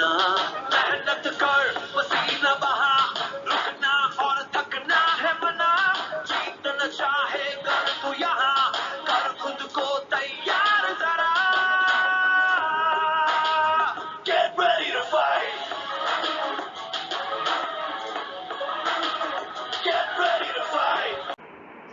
करना, मेहनत कर पसीना बहा, रुकना और थकना है मना, जीतना चाहे कर तू यहाँ, कर खुद को तैयार जरा, get ready to fight, get ready to fight।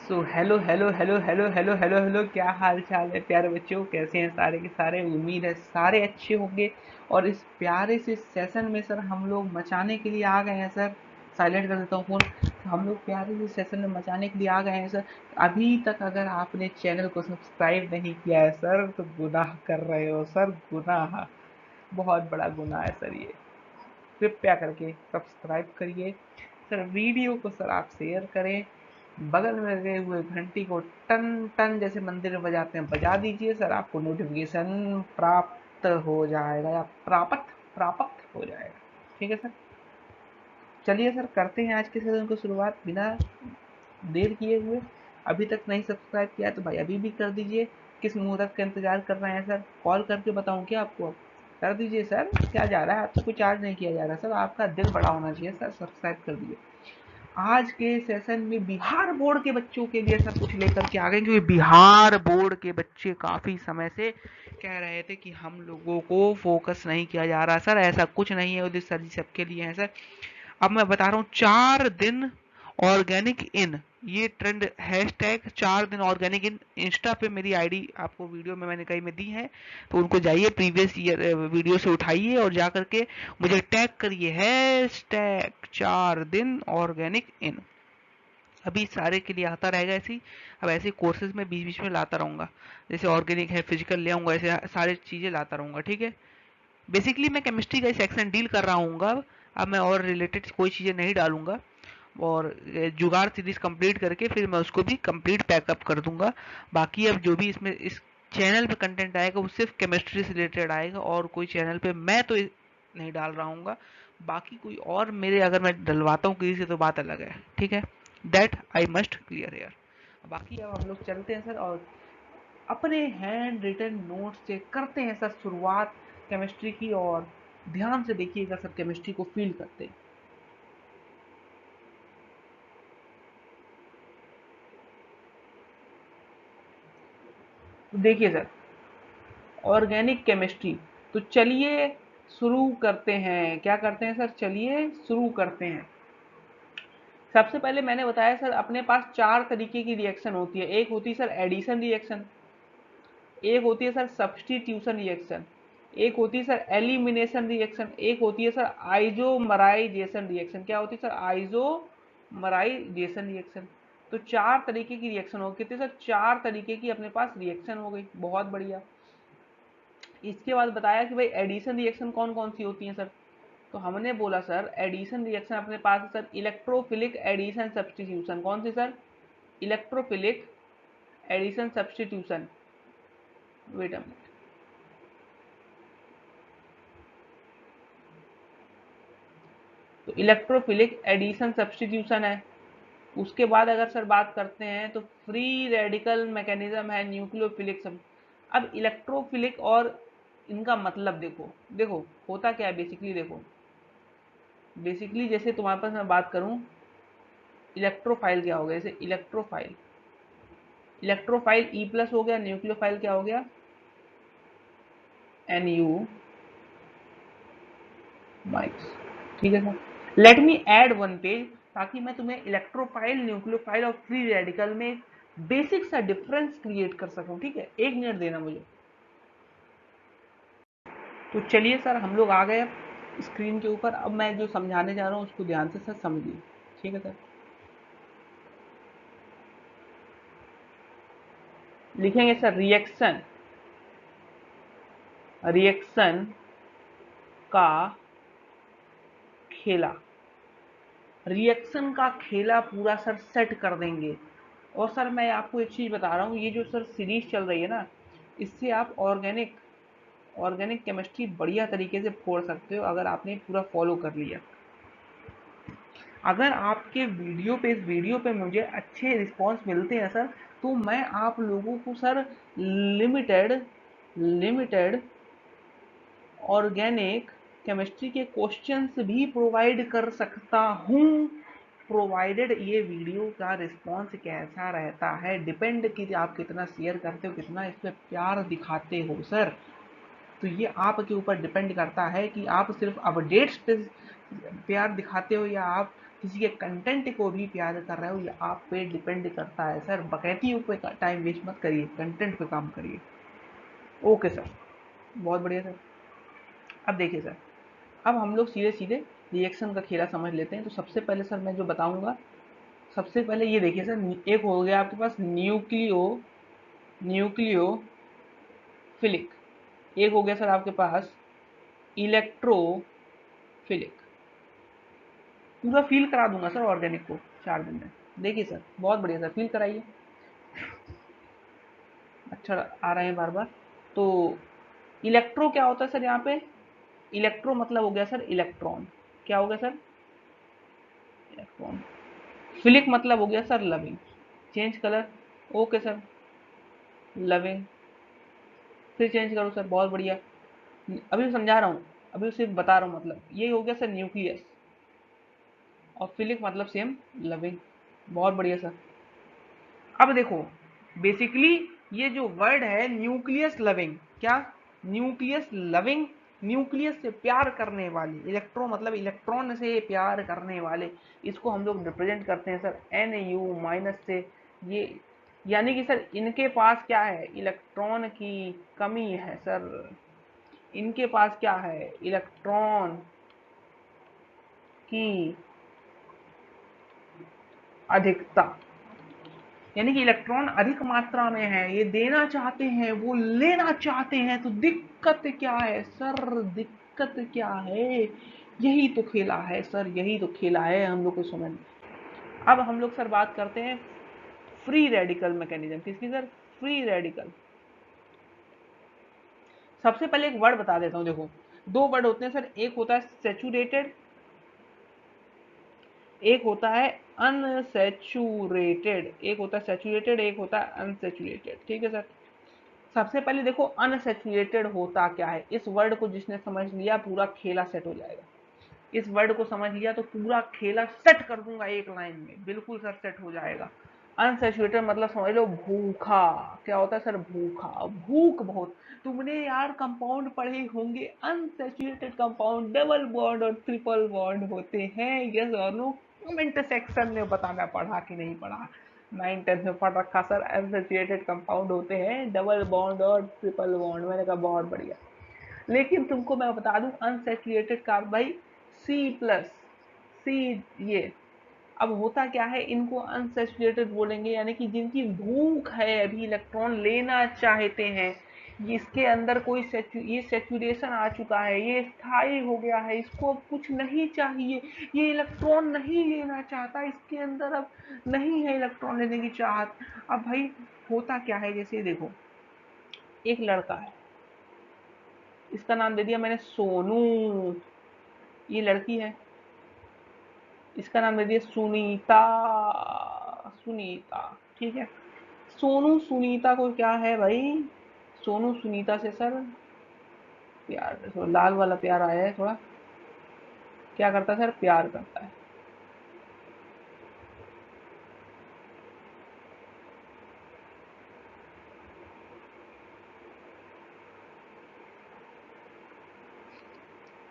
So hello hello hello hello hello hello hello, क्या हाल चाल है प्यारे बच्चों, कैसे हैं सारे के सारे। उम्मीद है सारे अच्छे होंगे। और इस प्यारे से सेशन में सर हम लोग मचाने के लिए आ गए हैं सर। साइलेंट कर देता हूँ फोन। हम लोग प्यारे से सेशन में मचाने के लिए आ गए हैं सर। अभी तक अगर आपने चैनल को सब्सक्राइब नहीं किया है सर तो गुनाह कर रहे हो सर, गुनाह, बहुत बड़ा गुनाह है सर ये। कृपया करके सब्सक्राइब करिए सर। वीडियो को सर आप शेयर करें। बगल में लगे हुए घंटी को टन टन जैसे मंदिर में बजाते हैं बजा दीजिए सर, आपको नोटिफिकेशन प्राप्त हो जाएगा या प्राप्त प्राप्त हो जाएगा। ठीक है सर। चलिए सर करते हैं आज के सेशन को शुरुआत बिना देर किए हुए। अभी तक नहीं सब्सक्राइब किया तो भाई अभी भी कर दीजिए। किस मुहूर्त का इंतजार कर रहे हैं सर? कॉल करके बताऊं क्या आपको? कर दीजिए सर। क्या जा रहा है, आपसे कोई चार्ज नहीं किया जा रहा सर, आपका दिल बड़ा होना चाहिए सर। सब्सक्राइब कर दीजिए। आज के सेशन में बिहार बोर्ड के बच्चों के लिए सर कुछ लेकर के आ गए, क्योंकि बिहार बोर्ड के बच्चे काफी समय से कह रहे थे कि हम लोगों को फोकस नहीं किया जा रहा सर। ऐसा कुछ नहीं है उदित सर जी, सबके लिए है सर। अब मैं बता रहा हूँ 4 दिन ऑर्गेनिक इन, ये ट्रेंड हैशटैग 4 दिन ऑर्गेनिक इन इंस्टा पे मेरी आईडी आपको वीडियो में मैंने कहीं में दी है, तो उनको जाइए प्रीवियस ईयर वीडियो से उठाइए और जा करके मुझे टैग करिए हैशटैग 4 दिन ऑर्गेनिक इन। अभी सारे के लिए आता रहेगा ऐसे ही। अब ऐसे कोर्सेज में बीच बीच में लाता रहूंगा, जैसे ऑर्गेनिक है फिजिकल ले आऊंगा, ऐसे सारी चीजें लाता रहूंगा। ठीक है। बेसिकली मैं केमिस्ट्री का सेक्शन डील कर रहा हूँ। अब मैं और रिलेटेड कोई चीज़ें नहीं डालूंगा। और जुगाड़ सीरीज कंप्लीट करके फिर मैं उसको भी कंप्लीट पैकअप कर दूंगा। बाकी अब जो भी इसमें इस चैनल पे कंटेंट आएगा वो सिर्फ केमिस्ट्री से रिलेटेड आएगा, और कोई चैनल पे मैं तो नहीं डाल रहा हूँ। बाकी कोई और मेरे अगर मैं डलवाता हूँ किसी से तो बात अलग है। ठीक है। That I must clear here. बाकी अब हम लोग चलते हैं सर और अपने हैंड रिटन नोट से करते हैं सर शुरुआत केमिस्ट्री की। और ध्यान से देखिएगा सर, केमिस्ट्री को फील करते हैं। तो देखिए सर, ऑर्गेनिक केमिस्ट्री। तो चलिए शुरू करते हैं। क्या करते हैं सर? चलिए शुरू करते हैं। सबसे पहले मैंने बताया सर अपने पास 4 तरीके की रिएक्शन होती है। एक होती है सर एडिशन रिएक्शन, एक होती है सर सब्स्टिट्यूशन रिएक्शन, एक होती है सर एलिमिनेशन रिएक्शन, एक होती है सर आइसोमराइजेशन रिएक्शन। क्या होती है सर? Isomerisation reaction. तो 4 तरीके की रिएक्शन हो कितने सर? 4 तरीके की अपने पास रिएक्शन हो गई। बहुत बढ़िया। इसके बाद बताया कि भाई एडिशन रिएक्शन कौन कौन सी होती है सर। तो हमने बोला सर एडिशन रिएक्शन अपने पास है सर इलेक्ट्रोफिलिक एडिशन सब्स्टिट्यूशन। कौन सी sir? Electrophilic addition substitution. Wait a minute. तो इलेक्ट्रोफिलिक एडिशन सब्स्टिट्यूशन है। उसके बाद अगर सर बात करते हैं तो फ्री रेडिकल मैकेनिज्म है न्यूक्लियोफिलिक सब। अब इलेक्ट्रोफिलिक और इनका मतलब देखो, देखो होता क्या है बेसिकली। देखो बेसिकली जैसे तुम्हारे पास मैं बात करूं, इलेक्ट्रोफाइल क्या हो गया? जैसे इलेक्ट्रोफाइल, इलेक्ट्रोफाइल ई प्लस हो गया, न्यूक्लियोफाइल क्या हो गया? NU minus. ठीक है sir. Let me add one page, ताकि मैं तुम्हें इलेक्ट्रोफाइल, न्यूक्लियोफाइल और फ्री रेडिकल में बेसिक सा डिफरेंस क्रिएट कर सकूं। ठीक है, 1 मिनट देना मुझे। तो चलिए सर हम लोग आ गए स्क्रीन के ऊपर। अब मैं जो समझाने जा रहा हूँ उसको ध्यान से सर समझिए। ठीक है सर। लिखेंगे सर रिएक्शन, रिएक्शन का खेला। रिएक्शन का खेला पूरा सर सेट कर देंगे। और सर मैं आपको एक चीज बता रहा हूँ, ये जो सर सीरीज चल रही है ना, इससे आप ऑर्गेनिक ऑर्गेनिक केमिस्ट्री बढ़िया तरीके से फोड़ सकते हो अगर आपने पूरा फॉलो कर लिया। अगर आपके वीडियो पे, इस वीडियो पे मुझे अच्छे रिस्पांस मिलते हैं सर, तो मैं आप लोगों को sir limited limited organic chemistry के क्वेश्चंस भी प्रोवाइड कर सकता हूँ, प्रोवाइडेड ये वीडियो का रिस्पॉन्स कैसा रहता है, डिपेंड कि आप कितना शेयर करते हो, कितना इस पर प्यार दिखाते हो सर। तो ये आपके ऊपर डिपेंड करता है कि आप सिर्फ अपडेट्स पे प्यार दिखाते हो या आप किसी के कंटेंट को भी प्यार कर रहे हो, ये आप पे डिपेंड करता है सर। बकैतियों पे टाइम वेस्ट मत करिए, कंटेंट पे काम करिए। ओके सर, बहुत बढ़िया सर। अब देखिए सर, अब हम लोग सीधे सीधे रिएक्शन का खेला समझ लेते हैं। तो सबसे पहले सर मैं जो बताऊंगा, सबसे पहले ये देखिए सर, एक हो गया आपके पास न्यूक्लियोफिलिक, एक हो गया सर आपके पास इलेक्ट्रोफिलिक। पूरा फील करा दूंगा सर ऑर्गेनिक को 4 दिन में। देखिए सर, बहुत बढ़िया सर, फील कराइए। अच्छा आ रहे हैं बार बार। तो इलेक्ट्रो क्या होता है सर यहाँ पे? इलेक्ट्रो मतलब हो गया सर इलेक्ट्रॉन। क्या हो गया सर? इलेक्ट्रॉन। फिलिक मतलब हो गया sir loving. Change colour. Okay sir, loving. फिर चेंज करो सर, बहुत बढ़िया। अभी समझा रहा हूँ, अभी सिर्फ बता रहा हूँ। मतलब ये हो गया सर न्यूक्लियस, और फिलिक मतलब सेम लविंग। बहुत बढ़िया सर। अब देखो, बेसिकली ये जो वर्ड है न्यूक्लियस लविंग, क्या? न्यूक्लियस लविंग, न्यूक्लियस से प्यार करने वाले, इलेक्ट्रो मतलब इलेक्ट्रॉन से प्यार करने वाले, इसको हम लोग रिप्रेजेंट करते हैं सर NU माइनस से। ये यानी कि सर इनके पास क्या है? इलेक्ट्रॉन की कमी है सर। इनके पास क्या है? इलेक्ट्रॉन की अधिकता, यानी कि इलेक्ट्रॉन अधिक मात्रा में है, ये देना चाहते हैं, वो लेना चाहते हैं। तो दिक्कत क्या है सर? दिक्कत क्या है? यही तो खेला है सर, यही तो खेला है हम लोग को समझ। अब हम लोग सर बात करते हैं फ्री रेडिकल मैकेनिज्म। किसकी सर? Free radical. सबसे पहले एक वर्ड बता देता हूं, देखो दो वर्ड होते हैं सर, एक होता है सेचुरेटेड, एक होता है अनसेचुरेटेड। एक होता है सेचुरेटेड, एक होता है अनसेचुरेटेड। ठीक है सर। सबसे पहले देखो अनसेचुरेटेड होता क्या है। इस वर्ड को जिसने समझ लिया पूरा खेला सेट हो जाएगा। इस वर्ड को समझ लिया तो पूरा खेला सेट कर दूंगा एक लाइन में, बिल्कुल सर सेट हो जाएगा। अनसेचुरेटेड मतलब समझ लो भूखा। क्या होता है सर? भूखा, भूख बहुत। तुमने यार कंपाउंड पढ़े होंगे, अनसेचुरेटेड कंपाउंड डबल बॉन्ड और ट्रिपल बॉन्ड होते हैं, यस और नो? कमेंट सेक्शन में बताना पढ़ा कि नहीं पढ़ा। 9th-10th में पढ़ रखा सर, अनसेचुरेटेड कंपाउंड होते हैं डबल बॉन्ड और ट्रिपल बॉन्ड। मैंने कहा बहुत बढ़िया। लेकिन तुमको मैं बता दूं अनसेचुरेटेड कार्ब भाई C+, सी, ये अब होता क्या है, इनको अनसेचुरेटेड बोलेंगे, यानी कि जिनकी भूख है, अभी इलेक्ट्रॉन लेना चाहते हैं, इसके अंदर कोई ये सेचुरेशन आ चुका है, ये स्थायी हो गया है, इसको अब कुछ नहीं चाहिए, ये इलेक्ट्रॉन नहीं लेना चाहता, इसके अंदर अब नहीं है इलेक्ट्रॉन लेने की चाहत। अब भाई होता क्या है, जैसे देखो एक लड़का है, इसका नाम दे दिया मैंने सोनू। ये लड़की है, इसका नाम दे दिया सुनीता। सुनीता, ठीक है। सोनू सुनीता को क्या है भाई? सोनू सुनीता से सर प्यार, थोड़ा लाल वाला प्यार आया है थोड़ा। क्या करता है सर? प्यार करता है।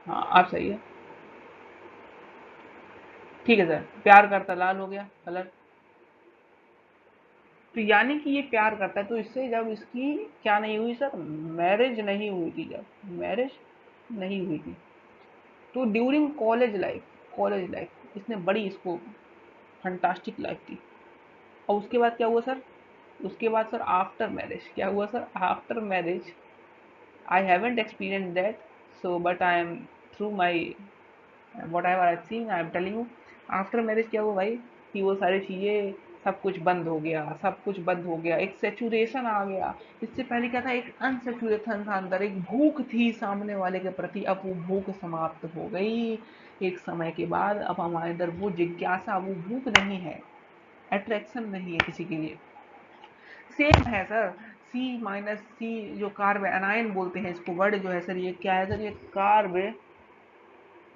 हाँ आप सही है, ठीक है सर, प्यार करता, लाल हो गया कलर। तो यानी कि ये प्यार करता है, तो इससे जब इसकी क्या नहीं हुई सर? मैरिज नहीं हुई थी, जब मैरिज नहीं हुई थी तो ड्यूरिंग कॉलेज लाइफ इसने बड़ी इसको फंटास्टिक लाइफ थी। और उसके बाद क्या हुआ सर? उसके बाद सर आफ्टर मैरिज क्या हुआ sir? After marriage I haven't experience that, so but I am through my what ever I seen I am telling you. After marriage क्या हुआ भाई कि वो सारी चीज़ें सब कुछ बंद हो गया, सब कुछ बंद हो गया, एक सेचुरेशन आ गया। इससे पहले क्या था? एक अनसेचुरेशन था अंदर, एक भूख थी सामने वाले के प्रति, अब वो भूख समाप्त हो गई एक समय के बाद। अब हमारे अंदर वो जिज्ञासा, वो भूख नहीं है, अट्रैक्शन नहीं है किसी के लिए। सेम है सर, C- जो कार्ब एनायन बोलते हैं इसको, वर्ड जो है सर, ये क्या है सर? ये कार्ब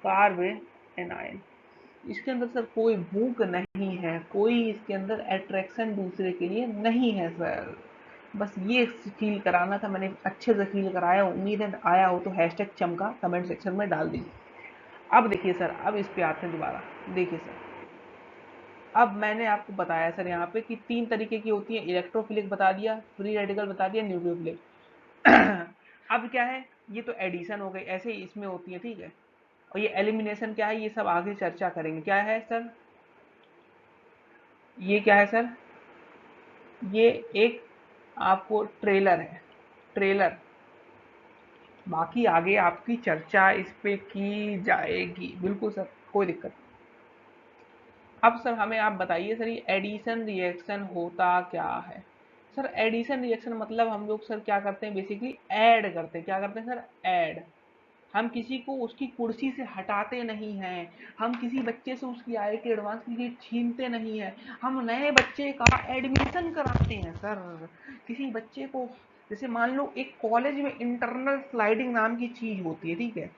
कार्बन एनायन। इसके अंदर सर कोई भूख नहीं है, कोई इसके अंदर अट्रैक्शन दूसरे के लिए नहीं है सर। बस ये फील कराना था, मैंने अच्छे से फील कराया। उम्मीद है आया हो तो हैशटैग चमका कमेंट सेक्शन में डाल दीजिए। अब देखिए सर, अब इस पे आते हैं दोबारा। देखिए सर, अब मैंने आपको बताया सर यहाँ पे कि 3 तरीके की होती है, इलेक्ट्रोफिलिक बता दिया, फ्री रेडिकल बता दिया, न्यूक्लियोफिलिक। अब क्या है, ये तो एडिशन हो गई, ऐसे ही इसमें होती है, ठीक है। और ये एलिमिनेशन क्या है, ये सब आगे चर्चा करेंगे। क्या है सर, ये क्या है सर, ये एक आपको ट्रेलर है, ट्रेलर। बाकी आगे आपकी चर्चा इस पे की जाएगी, बिल्कुल सर, कोई दिक्कत नहीं। अब सर हमें आप बताइए सर, ये एडिशन रिएक्शन होता क्या है। सर एडिशन रिएक्शन मतलब हम लोग सर क्या करते हैं, बेसिकली ऐड करते हैं। क्या करते हैं सर, ऐड। हम किसी को उसकी कुर्सी से हटाते नहीं हैं, हम किसी बच्चे से उसकी आईआईटी एडवांस की सीट छीनते नहीं हैं, हम नए बच्चे का एडमिशन कराते हैं सर। किसी बच्चे को, जैसे मान लो एक कॉलेज में इंटरनल स्लाइडिंग नाम की चीज होती है, ठीक है।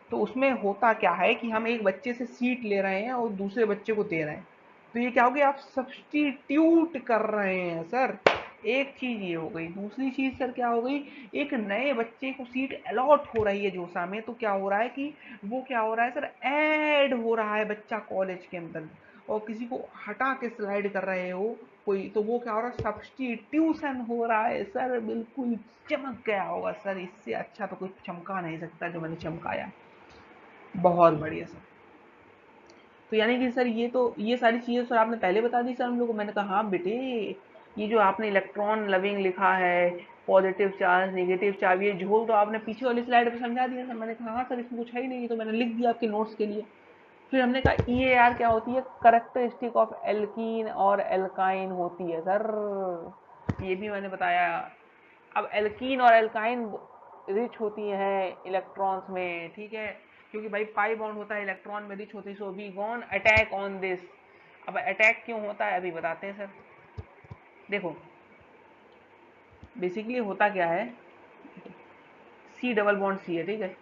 तो उसमें होता क्या है कि हम एक बच्चे से सीट ले रहे हैं और दूसरे बच्चे को दे रहे हैं, तो ये क्या हो गया, आप सब्सटीट्यूट कर रहे हैं सर। एक चीज ये हो गई। दूसरी चीज सर क्या हो गई, एक नए बच्चे को सीट अलॉट हो रही है जोसा में, तो क्या हो रहा है कि वो क्या हो रहा है सर, ऐड हो रहा है बच्चा कॉलेज के अंदर। और किसी को हटा के स्लाइड कर रहे हो कोई, तो वो क्या हो रहा है, सब्सटीट्यूशन हो रहा है सर। बिल्कुल चमक गया होगा सर, इससे अच्छा तो कोई चमका नहीं सकता जो मैंने चमकाया। बहुत बढ़िया सर। तो यानी कि सर ये तो, ये सारी चीज़ें सर आपने पहले बता दी सर हम लोग को। मैंने कहा हाँ बेटे, ये जो आपने इलेक्ट्रॉन लविंग लिखा है, पॉजिटिव चार्ज नेगेटिव चार्ज, ये झोल तो आपने पीछे वाली स्लाइड पे समझा दिया सर। मैंने कहा हाँ सर, इसमें कुछ है ही नहीं, तो मैंने लिख दिया आपके नोट्स के लिए। फिर हमने कहा ई ए आर क्या होती है, करेक्टरिस्टिक ऑफ एल्कीन और एल्काइन होती है सर, ये भी मैंने बताया। अब एल्कीन और एल्काइन रिच होती हैं इलेक्ट्रॉन्स में, ठीक है, क्योंकि भाई पाई बॉन्ड होता है, इलेक्ट्रॉन में रिच होती है। So we gonna attack on this. अब अटैक क्यों होता है अभी बताते हैं सर। देखो बेसिकली होता क्या है, सी डबल बॉन्ड सी है, ठीक है,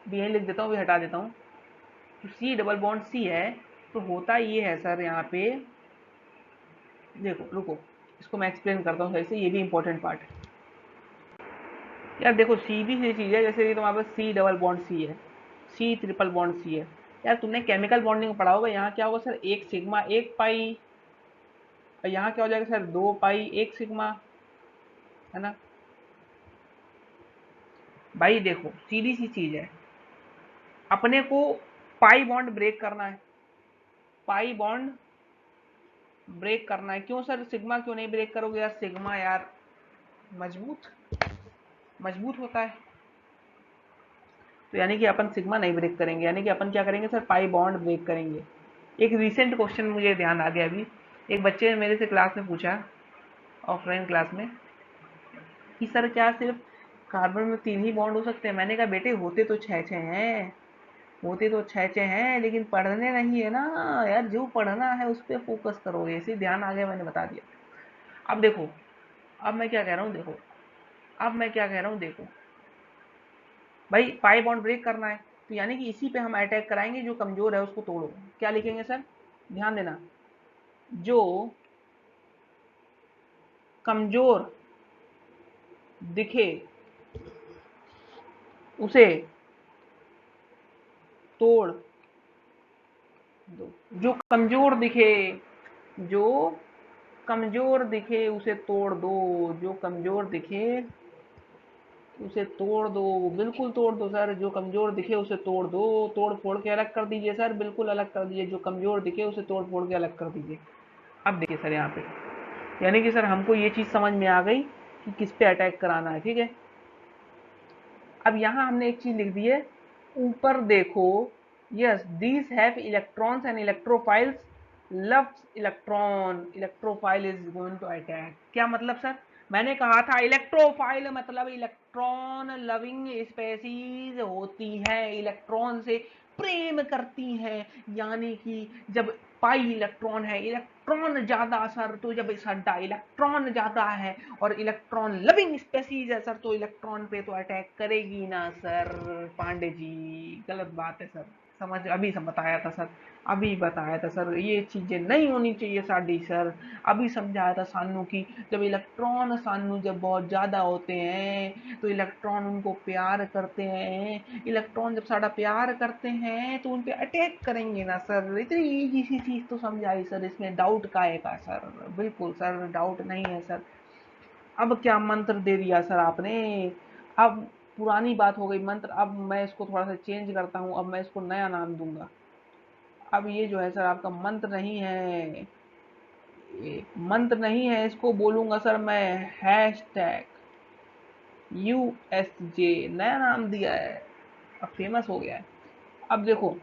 भी यहीं लिख देता हूँ, भी हटा देता हूँ। तो सी डबल बॉन्ड सी है, तो होता ये है सर यहाँ पे, देखो रुको, इसको मैं एक्सप्लेन करता हूँ सही से, ये भी इंपॉर्टेंट पार्ट है यार। देखो सीधी सी चीज़ है, जैसे ये तुम्हारे पास सी डबल बॉन्ड सी है, सी ट्रिपल बॉन्ड सी है। यार तुमने केमिकल बॉन्डिंग पढ़ा होगा, यहाँ क्या होगा सर, एक सिग्मा एक पाई, और यहाँ क्या हो जाएगा सर, दो पाई एक सिग्मा, है ना। भाई देखो सीधी सी चीज है, अपने को पाई बॉन्ड ब्रेक करना है, पाई बॉन्ड ब्रेक करना है। क्यों सर, सिग्मा क्यों नहीं ब्रेक करोगे यार, सिग्मा यार मजबूत मजबूत होता है, तो यानी कि अपन सिग्मा नहीं ब्रेक करेंगे, यानी कि अपन क्या करेंगे सर, पाई बॉन्ड ब्रेक करेंगे। एक रिसेंट क्वेश्चन मुझे ध्यान आ गया अभी, एक बच्चे ने मेरे से क्लास में पूछा, ऑफलाइन क्लास में, कि सर क्या सिर्फ कार्बन में 3 ही बॉन्ड हो सकते हैं। मैंने कहा बेटे होते तो 6-6 हैं, होते तो 6-6 हैं, लेकिन पढ़ने नहीं है ना यार, जो पढ़ना है उस पर फोकस करोगे, इसे ध्यान आ गया, मैंने बता दिया। अब देखो, अब मैं क्या कह रहा हूँ देखो, अब मैं क्या कह रहा हूँ देखो, भाई पाई बॉन्ड ब्रेक करना है, तो यानी कि इसी पे हम अटैक कराएंगे, जो कमजोर है उसको तोड़ो। क्या लिखेंगे सर, ध्यान देना, जो कमजोर दिखे उसे तोड़ दो। जो कमजोर दिखे, जो कमजोर दिखे उसे तोड़ दो, जो कमजोर दिखे उसे तोड़ दो, बिल्कुल तोड़ दो सर, जो कमजोर दिखे उसे तोड़ दो, तोड़ फोड़ के अलग कर दीजिए सर, बिल्कुल अलग कर दीजिए, जो कमजोर दिखे उसे तोड़ फोड़ के अलग कर दीजिए। अब देखिए सर यहाँ पे, यानी कि सर हमको ये चीज समझ में आ गई कि किस पे अटैक कराना है, ठीक है। अब यहाँ हमने एक चीज लिख दी है, ऊपर देखो, yes these have electrons and electrophiles loves electron, electrophile is going to attack. क्या मतलब सर, मैंने कहा था इलेक्ट्रोफाइल मतलब इलेक्ट्रॉन लविंग स्पेसीज होती है, इलेक्ट्रॉन से प्रेम करती हैं। यानी कि जब पाई इलेक्ट्रॉन है, इलेक्ट्रॉन ज्यादा सर, तो जब सड्डा इलेक्ट्रॉन ज्यादा है और इलेक्ट्रॉन लविंग स्पेसीज है सर, तो इलेक्ट्रॉन पे तो अटैक करेगी ना सर। पांडे जी गलत बात है सर, समझ अभी सब बताया था सर, अभी बताया था सर, ये चीजें नहीं होनी चाहिए साडी सर। अभी समझाया था सानू की जब इलेक्ट्रॉन सानू जब बहुत ज्यादा होते हैं तो इलेक्ट्रॉन उनको प्यार करते हैं, इलेक्ट्रॉन जब साडा प्यार करते हैं तो उन पे अटैक करेंगे ना सर। इतनी इजी सी चीज तो समझाई सर, इसमें डाउट काहे का सर? बिल्कुल सर डाउट नहीं है सर। अब क्या मंत्र दे दिया सर आपने? अब पुरानी बात हो गई मंत्र, अब मैं इसको थोड़ा सा चेंज करता हूँ, अब मैं इसको नया नाम दूंगा। अब ये जो है सर आपका मंत्र नहीं है, ये मंत्र नहीं है, इसको बोलूंगा सर मैं हैश टैग USJ, नया नाम दिया है, अब फेमस हो गया है। अब देखो,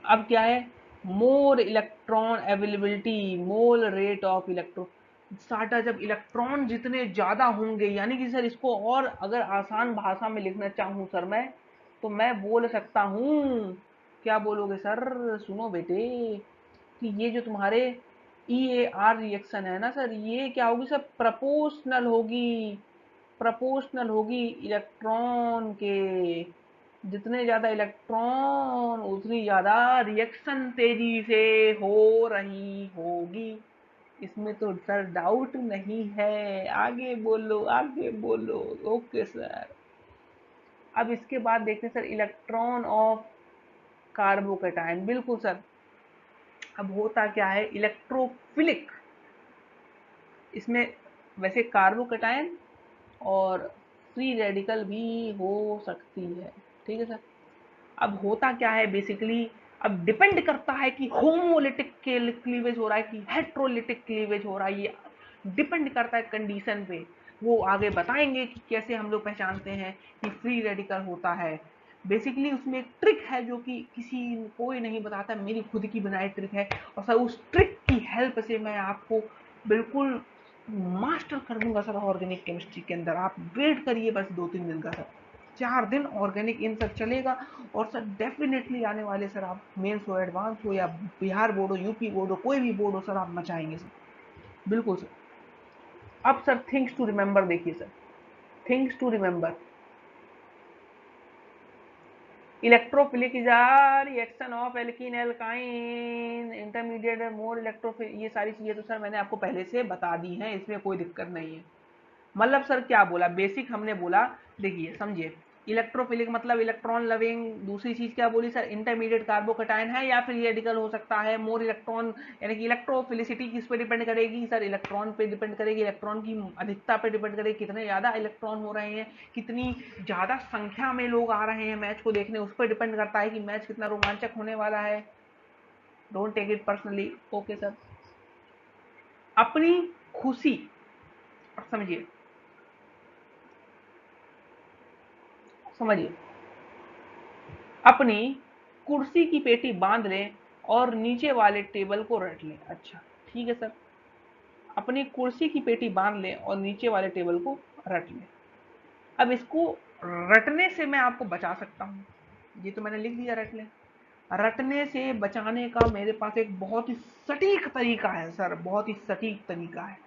अब क्या है, more electron availability, mole rate of electron साटा, जब इलेक्ट्रॉन जितने ज्यादा होंगे, यानी कि सर इसको और अगर आसान भाषा में लिखना चाहूं सर मैं, तो मैं बोल सकता हूं, क्या बोलोगे सर? सुनो बेटे, कि ये जो तुम्हारे EAR रिएक्शन है ना सर, ये क्या होगी सर? प्रपोर्शनल होगी, प्रपोर्शनल होगी इलेक्ट्रॉन के। जितने ज्यादा इलेक्ट्रॉन उतनी ज्यादा रिएक्शन तेजी से हो रही होगी। इसमें तो सर डाउट नहीं है, आगे बोलो आगे बोलो। Okay sir. अब इसके बाद देखते हैं सर इलेक्ट्रॉन ऑफ कार्बोकेटाइन। बिल्कुल सर। अब होता क्या है, इलेक्ट्रोफिलिक, इसमें वैसे कार्बोकेटाइन और फ्री रेडिकल भी हो सकती है, ठीक है सर। अब होता क्या है बेसिकली, अब डिपेंड करता है कि होमोलिटिक क्लीवेज हो रहा है कि हेट्रोलिटिक क्लीवेज हो रहा है, ये डिपेंड करता है कंडीशन पे। वो आगे बताएंगे कि कैसे हम लोग पहचानते हैं कि फ्री रेडिकल होता है। बेसिकली उसमें एक ट्रिक है जो कि किसी कोई नहीं बताता, मेरी खुद की बनाई ट्रिक है, और सर उस ट्रिक की हेल्प से मैं आपको बिल्कुल मास्टर कर दूंगा सर ऑर्गेनिक केमिस्ट्री के अंदर। आप वेट करिए बस 2-3 दिन का सर, 4 दिन ऑर्गेनिक इन सब चलेगा। और सर डेफिनेटली आने वाले सर आप मेंस हो, एडवांस हो, या बिहार बोर्ड हो, यूपी बोर्ड हो, कोई भी बोर्ड हो सर, आप मचाएंगे सर। बिल्कुल सर। अब सर थिंग्स टू रिमेंबर देखिए sir, things to remember, electrophilic is a reaction of alkene alkyne intermediate more electrophile, ये सारी चीजें तो सर मैंने आपको पहले से बता दी हैं, इसमें कोई दिक्कत नहीं है। मतलब सर क्या बोला, बेसिक हमने बोला, देखिए समझिए, इलेक्ट्रोफिलिक मतलब इलेक्ट्रॉन लविंग। दूसरी चीज क्या बोली सर, इंटरमीडिएट कार्बोकेटाइन है या फिर रेडिकल हो सकता है। मोर इलेक्ट्रॉन, यानी कि इलेक्ट्रोफिलिसिटी किस पे डिपेंड करेगी सर, इलेक्ट्रॉन पे डिपेंड करेगी, इलेक्ट्रॉन की अधिकता पे डिपेंड करेगी, कितने ज्यादा इलेक्ट्रॉन हो रहे हैं, कितनी ज्यादा संख्या में लोग आ रहे हैं मैच को देखने, उस पर डिपेंड करता है कि मैच कितना रोमांचक होने वाला है। Don't take it personally. Okay sir. अपनी खुशी, समझिए, समझिए, अपनी कुर्सी की पेटी बांध लें और नीचे वाले टेबल को रट लें। अच्छा, ठीक है सर। अपनी कुर्सी की पेटी बांध लें और नीचे वाले टेबल को रट लें। अब इसको रटने से मैं आपको बचा सकता हूँ, ये तो मैंने लिख दिया रट लें। रटने से बचाने का मेरे पास एक बहुत ही सटीक तरीका है सर, बहुत ही सटीक तरीका है।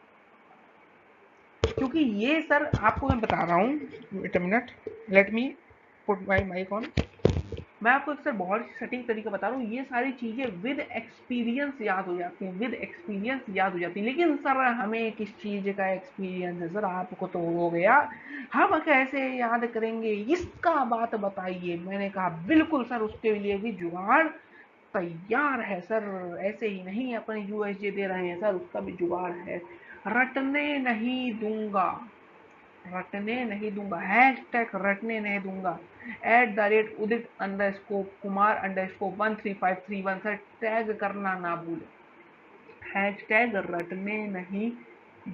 क्योंकि ये सर आपको मैं बता रहा हूँ, wait a minute, let me put my mic on. मैं आपको सर बहुत सटीक तरीका बता रहा हूँ, ये सारी चीजें विद एक्सपीरियंस याद हो जाती हैं, विद एक्सपीरियंस याद हो जाती है। लेकिन सर हमें किस चीज का एक्सपीरियंस है सर, आपको तो हो गया, हम कैसे याद करेंगे, इसका बात बताइए। मैंने कहा बिल्कुल सर, उसके लिए भी जुगाड़ तैयार है सर, ऐसे ही नहीं अपने USJ दे रहे हैं सर, उसका भी जुगाड़ है। रटने नहीं दूंगा, रटने नहीं दूंगा, हैश टैग रटने नहीं दूंगा, @Udit underscore Kumar underscore 13531 sir, tag करना ना भूले, हैश टैग रटने नहीं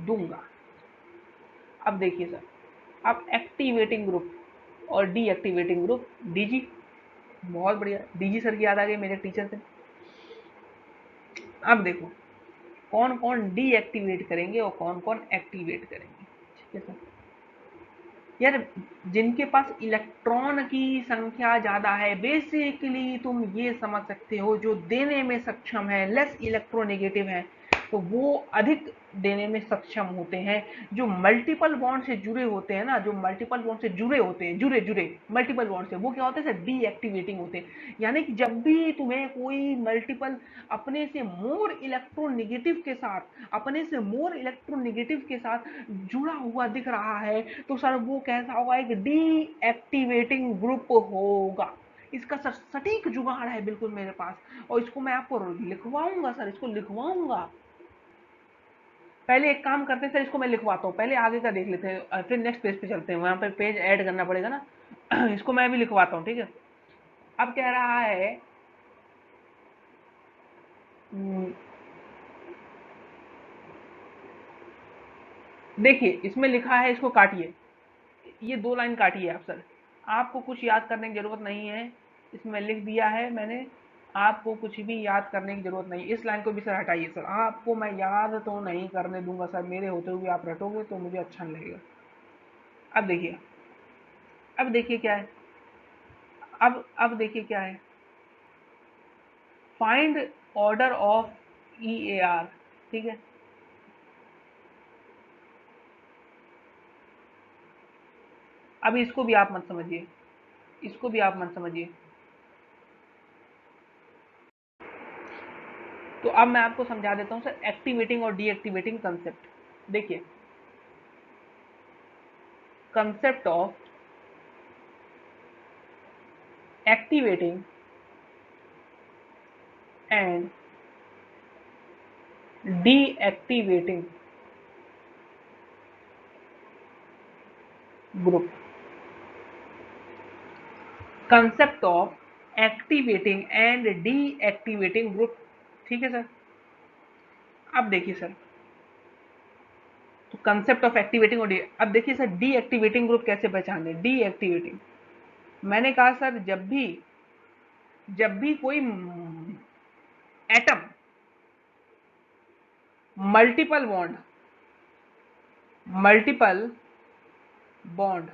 दूंगा। अब देखिए सर, अब एक्टिवेटिंग ग्रुप और डीएक्टिवेटिंग ग्रुप, डीजी, बहुत बढ़िया, डीजी सर की याद आ गई मेरे टीचर से। अब देखो कौन कौन डीएक्टिवेट करेंगे और कौन कौन एक्टिवेट करेंगे, ठीक है सर। यार जिनके पास इलेक्ट्रॉन की संख्या ज्यादा है, बेसिकली तुम ये समझ सकते हो जो देने में सक्षम है, लेस इलेक्ट्रोनेगेटिव है, तो वो अधिक देने में सक्षम होते हैं। जो मल्टीपल बॉन्ड से जुड़े होते हैं ना, जो मल्टीपल बॉन्ड से जुड़े होते हैं, जुड़े जुड़े मल्टीपल बॉन्ड से, वो क्या होते हैं सर, डीएक्टिवेटिंग होते हैं। यानी कि जब भी तुम्हें कोई मल्टीपल अपने से मोर इलेक्ट्रोनेगेटिव के साथ, अपने से मोर इलेक्ट्रोनेगेटिव के साथ जुड़ा हुआ दिख रहा है, तो सर वो कैसा होगा, एक डीएक्टिवेटिंग ग्रुप होगा। इसका सर सटीक जुगाड़ है बिल्कुल मेरे पास, और इसको मैं आपको लिखवाऊंगा सर, इसको लिखवाऊंगा। पहले एक काम करते हैं सर, इसको मैं लिखवाता हूँ, पहले आगे का देख लेते हैं, फिर नेक्स्ट पेज पे चलते हैं, वहां पर पेज ऐड करना पड़ेगा ना। इसको मैं भी लिखवाता हूँ, ठीक है। अब कह रहा है, देखिए इसमें लिखा है, इसको काटिए, ये 2 लाइन काटिए आप सर। आपको कुछ याद करने की जरूरत नहीं है, इसमें लिख दिया है मैंने, आपको कुछ भी याद करने की जरूरत नहीं। इस लाइन को भी सर हटाइए सर, आपको मैं याद तो नहीं करने दूंगा सर, मेरे होते हुए आप रटोगे तो मुझे अच्छा नहीं लगेगा। अब देखिए, अब देखिए क्या है, अब देखिए क्या है, find order of E A R, ठीक है। अब इसको भी आप मत समझिए, इसको भी आप मत समझिए। तो अब मैं आपको समझा देता हूं सर, एक्टिवेटिंग और डीएक्टिवेटिंग कंसेप्ट। देखिए, concept of activating and deactivating group, concept of activating and deactivating group, ठीक है सर। अब देखिए सर, तो कंसेप्ट ऑफ एक्टिवेटिंग और अब देखिए सर, डीएक्टिवेटिंग ग्रुप कैसे पहचाने, डीएक्टिवेटिंग, मैंने कहा सर, जब भी कोई atom multiple bond, multiple bond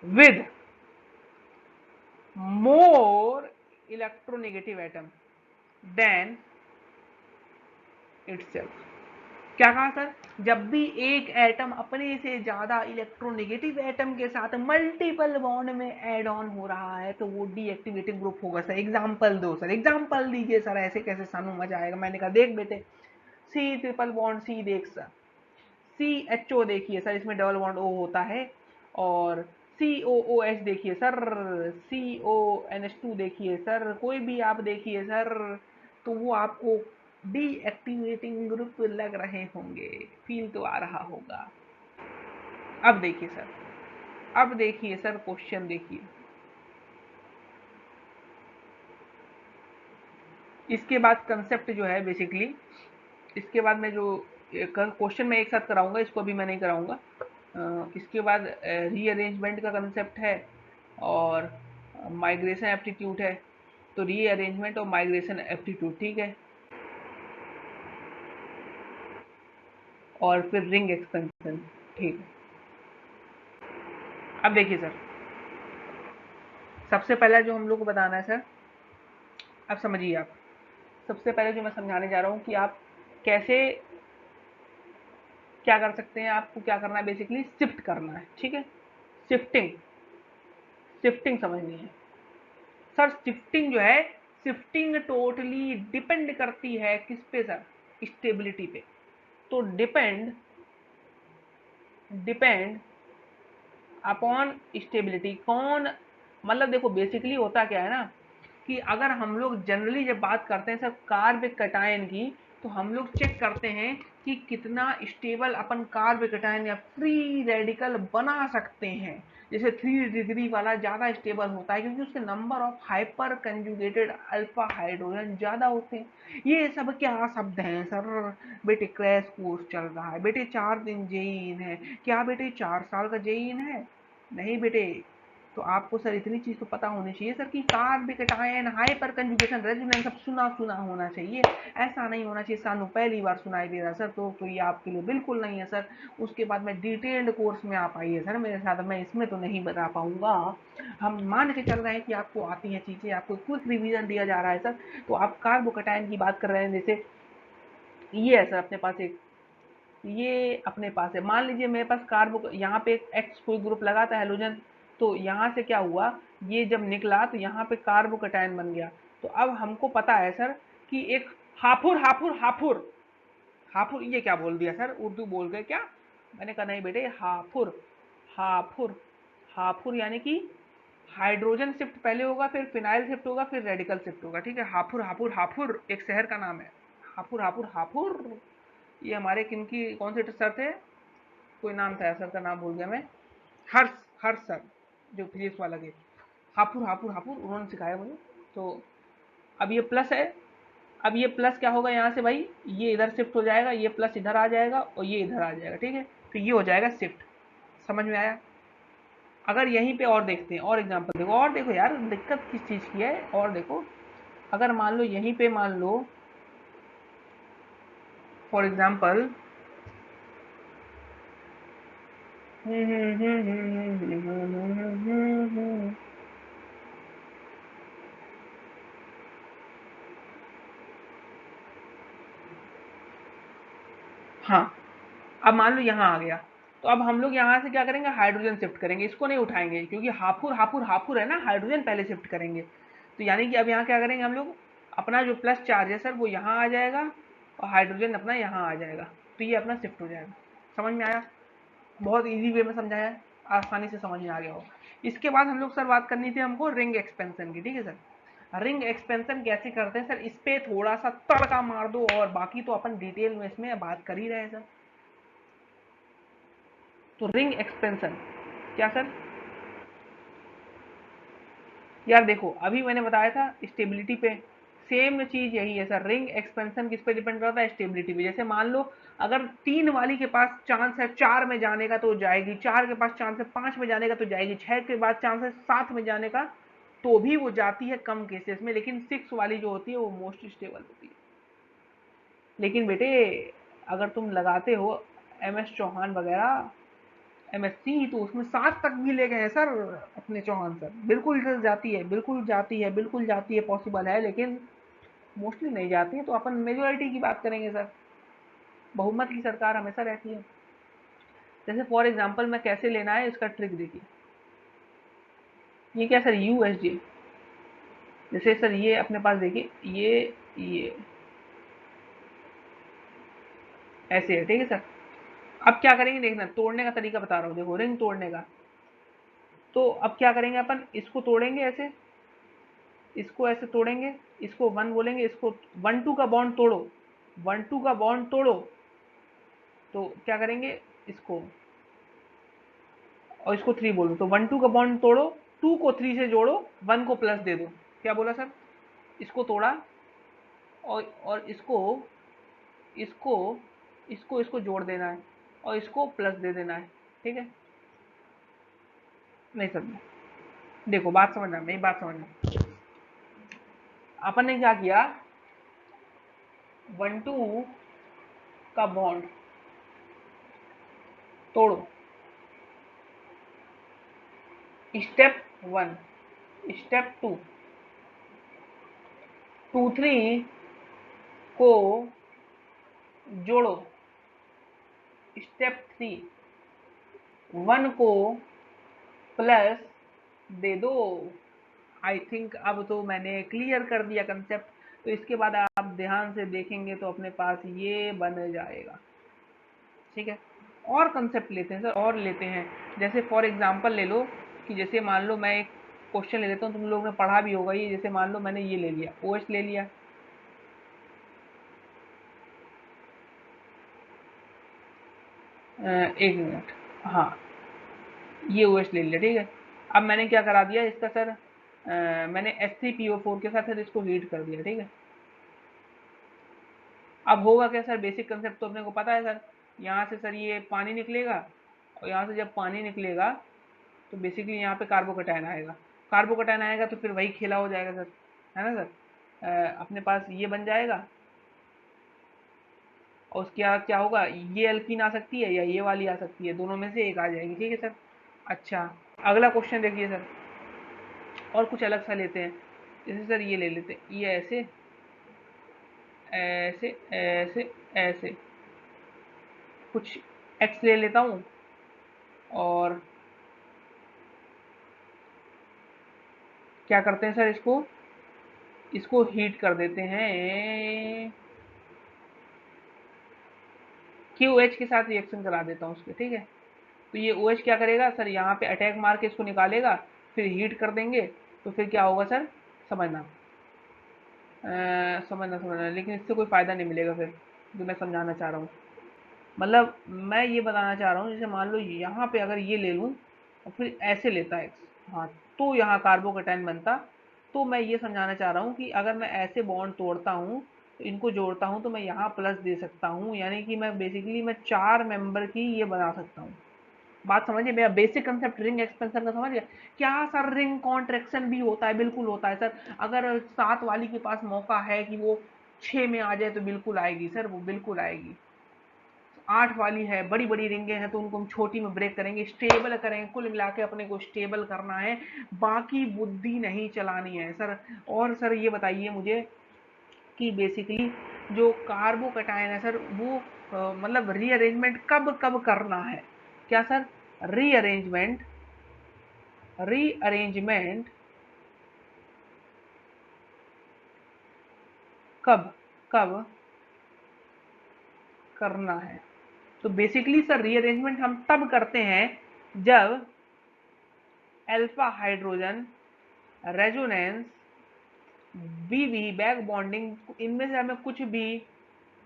with more electronegative atom than itself, क्या कहा सर, जब भी एक एटम अपने से ज्यादा इलेक्ट्रोनेगेटिव एटम के साथ मल्टीपल बॉन्ड में ऐड ऑन हो रहा है, तो वो डीएक्टिवेटिंग ग्रुप होगा सर। एग्जांपल दो सर, एग्जांपल दीजिए सर, ऐसे कैसे सानू मजा आएगा। मैंने कहा देख बेटे, सी ट्रिपल बॉन्ड सी देख सर, सी एच ओ देखिए सर, इसमें डबल बॉन्ड ओ होता है, और सी ओ ओ एच देखिए सर, सी ओ एन एच टू देखिए सर, कोई भी आप देखिए सर, तो वो आपको डीएक्टिवेटिंग ग्रुप लग रहे होंगे, फील तो आ रहा होगा। अब देखिए सर, अब देखिए सर, क्वेश्चन देखिए, इसके बाद कंसेप्ट जो है बेसिकली, इसके बाद मैं जो क्वेश्चन में एक साथ कराऊंगा, इसको अभी मैं नहीं कराऊंगा। इसके बाद रीअरेंजमेंट का कंसेप्ट है, और माइग्रेशन एप्टीट्यूड है, तो रीअरेंजमेंट और माइग्रेशन एप्टीट्यूड, ठीक है, और फिर रिंग एक्सपेंशन, ठीक है। अब देखिए सर, सबसे पहला जो हम लोग को बताना है सर, अब समझिए आप, सबसे पहले जो मैं समझाने जा रहा हूँ कि आप कैसे क्या कर सकते हैं, आपको क्या करना है, बेसिकली शिफ्ट करना है, ठीक है। शिफ्टिंग, शिफ्टिंग समझनी है सर। शिफ्टिंग जो है, शिफ्टिंग टोटली डिपेंड करती है किस पे सर, स्टेबिलिटी पे। तो डिपेंड, डिपेंड अपॉन स्टेबिलिटी, कौन, मतलब देखो बेसिकली होता क्या है ना, कि अगर हम लोग जनरली जब बात करते हैं सर कार्ब कटायन की, तो हम लोग चेक करते हैं कि कितना स्टेबल अपन कार्ब कटायन या फ्री रेडिकल बना सकते हैं। जैसे 3 डिग्री वाला ज़्यादा स्टेबल होता है, क्योंकि उसके number of hyper conjugated alpha hydrogen ज़्यादा होते हैं। ये सब क्या शब्द हैं सर, बेटे क्रैश कोर्स चल रहा है बेटे, 4 दिन जेईन है, क्या बेटे 4 साल का जेईन है, नहीं बेटे। तो आपको सर इतनी चीज तो पता होनी चाहिए सर कि carb cation hyper conjugation resonance सब सुना सुना होना चाहिए, ऐसा नहीं होना चाहिए सानू पहली बार सुनाई दे रहा सर, तो ये आपके लिए बिल्कुल नहीं है सर। उसके बाद में डिटेल्ड कोर्स में आप आइए सर मेरे साथ, मैं इसमें तो नहीं बता पाऊंगा। हम मान के चल रहे हैं कि आपको आती हैं चीजें, आपको क्विक रिवीजन दिया जा रहा है सर। तो आप कार्बोकटायन की बात कर रहे हैं, जैसे ये है सर अपने पास एक, ये अपने पास है। मान लीजिए मेरे पास कार्बो, यहाँ पे एक एक्स कोई ग्रुप लगा था हेलोजन, तो यहाँ से क्या हुआ, ये जब निकला तो यहाँ पे कार्बोकैटायन बन गया। तो अब हमको पता है सर कि एक हाफुर हाफुर हाफुर हाफुर, ये क्या बोल दिया सर, उर्दू बोल गए क्या? मैंने कहा नहीं बेटे, हाफुर हाफुर हाफुर यानी कि हाइड्रोजन शिफ्ट पहले होगा, फिर फिनाइल शिफ्ट होगा, फिर रेडिकल शिफ्ट होगा, ठीक है। हाफुर हाफुर हाफुर एक शहर का नाम है, हाफुर हाफुर हाफुर। ये हमारे किनकी, कौन से सर थे, कोई नाम था सर का, नाम भूल गया मैं, हर्ष, हर्ष सर, जो फिजिक्स वाला के, हाफुर हाफुर हाफुर उन्होंने सिखाया मुझे। तो अब ये प्लस है, अब ये प्लस क्या होगा यहाँ से भाई, ये इधर शिफ्ट हो जाएगा, ये प्लस इधर आ जाएगा और ये इधर आ जाएगा, ठीक है। तो ये हो जाएगा शिफ्ट। समझ में आया? अगर यहीं पे और देखते हैं, और एग्जांपल देखो, और देखो यार दिक्कत किस चीज़ की है, और देखो, अगर मान लो यहीं पे मान लो फॉर एग्जांपल, हाँ, अब मान लो यहाँ आ गया, तो अब हम लोग यहाँ से क्या करेंगे, हाइड्रोजन शिफ्ट करेंगे, इसको नहीं उठाएंगे क्योंकि हाफुर हाफुर हाफुर है ना, हाइड्रोजन पहले शिफ्ट करेंगे। तो यानी कि अब यहाँ क्या करेंगे हम लोग, अपना जो प्लस चार्ज है सर वो यहाँ आ जाएगा और हाइड्रोजन अपना यहाँ आ जाएगा, तो ये अपना शिफ्ट हो जाएगा। समझ में आया? बहुत इजी वे में समझाया है, आसानी से समझ में आ गया हो। इसके बाद हम लोग सर बात करनी थी हमको रिंग एक्सपेंशन की, ठीक है सर। रिंग एक्सपेंशन कैसे करते हैं सर, इस पे थोड़ा सा तड़का मार दो, और बाकी तो अपन डिटेल में इसमें बात कर ही रहे हैं सर। तो रिंग एक्सपेंशन क्या सर, यार देखो अभी मैंने बताया था स्टेबिलिटी पे, सेम चीज यही है सर। रिंग एक्सपेंशन किस पे डिपेंड करता है, स्टेबिलिटी पे। जैसे मान लो अगर 3 वाली के पास चांस है 4 में जाने का तो जाएगी, 4 के पास चांस है 5 में जाने का तो जाएगी, 6 के बाद चांस है 7 में जाने का तो भी वो जाती है कम केसेस में, लेकिन 6 वाली जो होती है वो मोस्ट स्टेबल होती है। लेकिन बेटे अगर तुम लगाते हो MS चौहान वगैरह, MSc, तो उसमें 7 तक भी ले गए हैं सर अपने चौहान सर। बिल्कुल सर जाती है, बिल्कुल जाती है, बिल्कुल जाती है, पॉसिबल है, लेकिन मोस्टली नहीं जाती है। तो अपन मेजोरिटी की बात करेंगे सर, बहुमत की सरकार हमेशा रहती है। जैसे फॉर एग्जांपल मैं कैसे लेना है इसका ट्रिक देखिए, ये क्या सर, USG। जैसे सर ये अपने पास देखिए, ये ऐसे है, ठीक है सर। अब क्या करेंगे देखना, तोड़ने का तरीका बता रहा हूँ, देखो रिंग तोड़ने का। तो अब क्या करेंगे अपन, इसको तोड़ेंगे ऐसे, इसको ऐसे तोड़ेंगे, इसको 1 बोलेंगे, इसको 1 2 का बॉन्ड तोड़ो, 1 2 का बॉन्ड तोड़ो। तो क्या करेंगे, इसको और इसको 3 बोलो, तो 1 2 का बॉन्ड तोड़ो, 2 को 3 से जोड़ो, 1 को प्लस दे दो। क्या बोला सर, इसको तोड़ा और इसको इसको इसको इसको जोड़ देना है और इसको प्लस दे देना है, ठीक है। नहीं समझ, देखो बात समझना, मेरी बात समझना। अपन ने क्या किया, 1 2 का बॉन्ड तोड़ो, स्टेप 1, स्टेप 2, 2 3 को जोड़ो, स्टेप 3, 1 को प्लस दे दो। आई थिंक अब तो मैंने क्लियर कर दिया कंसेप्ट। तो इसके बाद आप ध्यान से देखेंगे तो अपने पास ये बन जाएगा, ठीक है। और कंसेप्ट लेते हैं सर, और लेते हैं। जैसे फॉर एग्जांपल ले लो कि जैसे मान लो मैं एक क्वेश्चन ले लेता हूँ, तुम लोगों ने पढ़ा भी होगा ये। जैसे मान लो मैंने ये ले लिया, OH ले लिया, एक मिनट, हाँ, ये OH ले लिया, ठीक है। अब मैंने क्या करा दिया इसका सर, मैंने H3PO4 के साथ इसको हीट कर दिया, ठीक है। अब होगा क्या सर, बेसिक कंसेप्ट तो अपने को पता है सर। यहाँ से सर ये पानी निकलेगा, और यहाँ से जब पानी निकलेगा तो बेसिकली यहाँ पे कार्बोकैटायन आएगा। कार्बोकैटायन आएगा तो फिर वही खेला हो जाएगा सर, है ना सर। अपने पास ये बन जाएगा, और उसके बाद क्या होगा, ये एल्कीन आ सकती है या ये वाली आ सकती है, दोनों में से एक आ जाएगी, ठीक है सर। अच्छा, अगला क्वेश्चन देखिए सर, और कुछ अलग सा लेते हैं। जैसे सर ये ले लेते हैं, ये ऐसे, ऐसे ऐसे ऐसे कुछ एक्स ले लेता हूँ और क्या करते हैं सर, इसको हीट कर देते हैं, क्यू एच के साथ रिएक्शन करा देता हूँ उसके, ठीक है। तो ये ओ एच क्या करेगा सर, यहाँ पे अटैक मार के इसको निकालेगा, फिर हीट कर देंगे, तो फिर क्या होगा सर, समझना। समझना, लेकिन इससे कोई फ़ायदा नहीं मिलेगा फिर, जो मैं समझाना चाह रहा हूँ। मतलब मैं ये बताना चाह रहा हूँ, जैसे मान लो यहाँ पे अगर ये ले लूँ और फिर ऐसे लेता एक्स, हाँ, तो यहाँ कार्बोकेटाइन बनता। तो मैं ये समझाना चाह रहा हूँ कि अगर मैं ऐसे बॉन्ड तोड़ता हूँ, तो इनको जोड़ता हूँ, तो मैं यहाँ प्लस दे सकता हूँ, यानी कि मैं बेसिकली मैं 4 मेंबर की ये बना सकता हूँ। बात समझिए, मेरा बेसिक कंसेप्ट रिंग एक्सपेंशन का समझ गया। क्या सर, रिंग कॉन्ट्रैक्शन भी होता है? बिल्कुल होता है सर। अगर 7 वाली के पास मौका है कि वो 6 में आ जाए, तो बिल्कुल आएगी सर, वो बिल्कुल आएगी। 8 वाली है, बड़ी बड़ी रिंगे हैं, तो उनको हम छोटी में ब्रेक करेंगे, स्टेबल करेंगे, कुल मिला के अपने को स्टेबल करना है, बाकी बुद्धि नहीं चलानी है सर। और सर ये बताइए मुझे कि बेसिकली जो कार्बोकटायन है सर, वो मतलब रीअरेंजमेंट कब कब करना है? क्या सर, रीअरेंजमेंट रीअरेंजमेंट कब कब करना है? तो बेसिकली सर रीअरेंजमेंट हम तब करते हैं जब अल्फा हाइड्रोजन, रेजोनेंस, बीवी बैक बॉन्डिंग, इनमें से हमें कुछ भी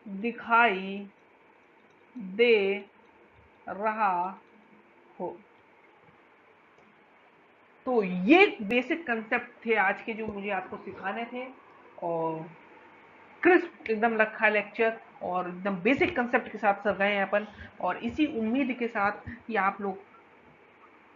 दिखाई दे रहा हो। तो ये बेसिक कंसेप्ट थे आज के, जो मुझे आपको सिखाने थे। और क्रिस्प एकदम रखा है लेक्चर, और एकदम बेसिक कंसेप्ट के साथ सर गए हैं अपन। और इसी उम्मीद के साथ कि आप लोग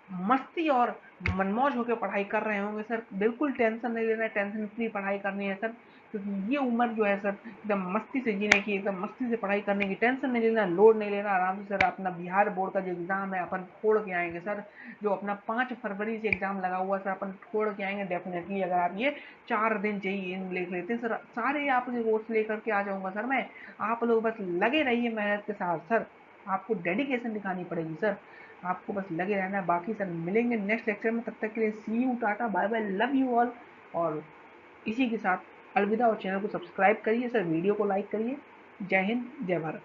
मस्ती और मनमौज होकर पढ़ाई कर रहे होंगे सर। बिल्कुल टेंशन नहीं लेना है, टेंशन फ्री पढ़ाई करनी है सर, क्योंकि ये उम्र जो है सर एकदम मस्ती से जीने की, एकदम मस्ती से पढ़ाई करने की। टेंशन नहीं लेना, लोड नहीं लेना, आराम से सर अपना बिहार बोर्ड का जो एग्ज़ाम है अपन फोड़ के आएंगे सर। जो अपना 5 फरवरी से एग्ज़ाम लगा हुआ सर, अपन फोड़ के आएंगे डेफिनेटली। अगर आप ये 4 दिन चाहिए लिख लेते हैं सर, सारे आपके कोर्स लेकर के आ जाऊँगा सर मैं। आप लोग बस लगे रहिए मेहनत के साथ सर, आपको डेडिकेशन दिखानी पड़ेगी सर, आपको बस लगे रहना है। बाकी सर मिलेंगे नेक्स्ट लेक्चर में, तब तक के लिए see you, tata, bye bye, love you all. और इसी के साथ अलविदा, और चैनल को सब्सक्राइब करिए सर, वीडियो को लाइक करिए। जय हिंद, जय भारत।